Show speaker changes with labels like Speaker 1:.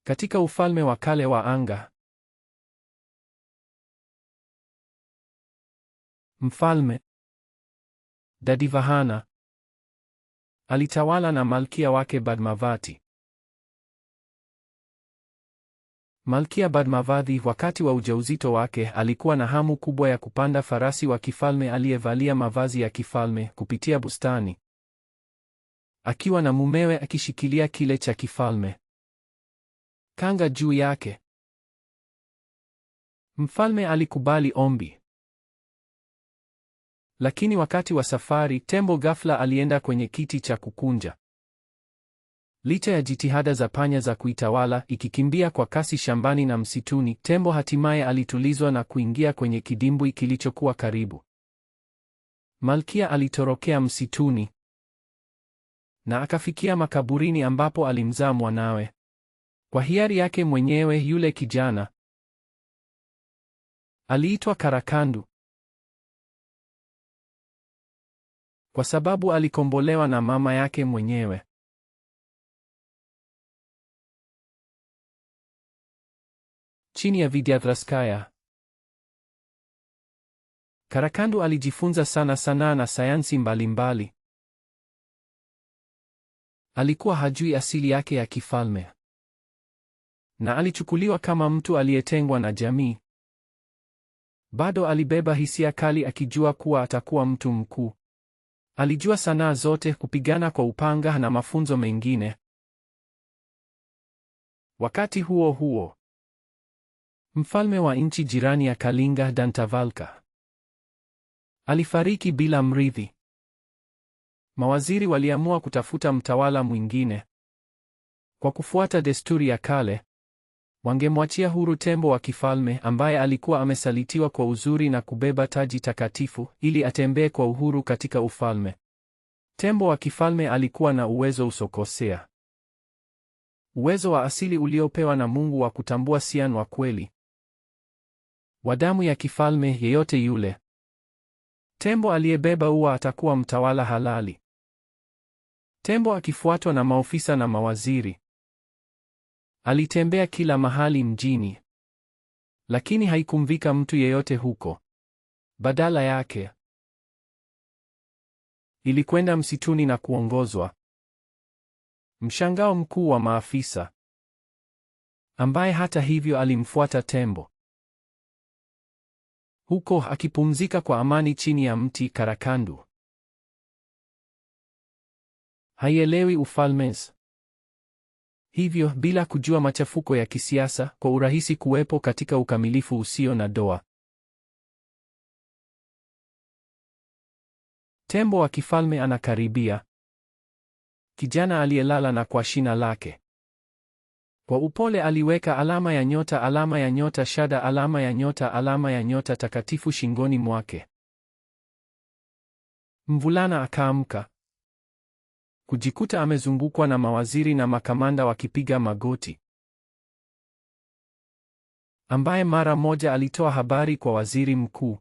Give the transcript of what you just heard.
Speaker 1: Katika ufalme wa kale wa anga, Mfalme Dadivahana alitawala na malkia wake Padmavati. Malkia Padmavati wakati wa ujauzito wake alikuwa na hamu kubwa ya kupanda farasi wa kifalme aliyevalia mavazi ya kifalme kupitia bustani, akiwa na mumewe akishikilia kile cha kifalme kanga juu yake. Mfalme alikubali ombi. Lakini wakati wa safari, tembo ghafla alienda kwenye kiti cha kukunja. Licha ya jitihada za panya za kuitawala, ikikimbia kwa kasi shambani na msituni, tembo hatimaye alitulizwa na kuingia kwenye kidimbwi kilichokuwa karibu. Malkia alitorokea msituni na akafikia makaburini ambapo alimzaa mwanawe kwa hiari yake mwenyewe. Yule kijana aliitwa Karakandu kwa sababu alikombolewa na mama yake mwenyewe. Chini ya Vidyadraskaya, Karakandu alijifunza sanaa na sayansi mbalimbali. Alikuwa hajui asili yake ya kifalme na alichukuliwa kama mtu aliyetengwa na jamii. Bado alibeba hisia kali, akijua kuwa atakuwa mtu mkuu. Alijua sanaa zote, kupigana kwa upanga na mafunzo mengine. Wakati huo huo, mfalme wa nchi jirani ya Kalinga, Dantavalka, alifariki bila mrithi. Mawaziri waliamua kutafuta mtawala mwingine. Kwa kufuata desturi ya kale, wangemwachia huru tembo wa kifalme ambaye alikuwa amesalitiwa kwa uzuri na kubeba taji takatifu ili atembee kwa uhuru katika ufalme. Tembo wa kifalme alikuwa na uwezo usokosea. Uwezo wa asili uliopewa na Mungu wa kutambua Sian wa kweli wa damu ya kifalme yeyote yule. Tembo aliyebeba ua atakuwa mtawala halali. Tembo akifuatwa na maofisa na mawaziri. Alitembea kila mahali mjini, lakini haikumvika mtu yeyote huko. Badala yake, ilikwenda msituni na kuongozwa. Mshangao mkuu wa maafisa, ambaye hata hivyo alimfuata tembo. Huko akipumzika kwa amani chini ya mti, Karakandu haielewi ufalme. Hivyo bila kujua machafuko ya kisiasa, kwa urahisi kuwepo katika ukamilifu usio na doa. Tembo wa kifalme anakaribia. Kijana aliyelala na kwa shina lake. Kwa upole aliweka alama ya nyota, alama ya nyota, shada, alama ya nyota, alama ya nyota takatifu shingoni mwake. Mvulana akaamka, kujikuta amezungukwa na mawaziri na makamanda wakipiga magoti, ambaye mara moja alitoa habari kwa waziri mkuu.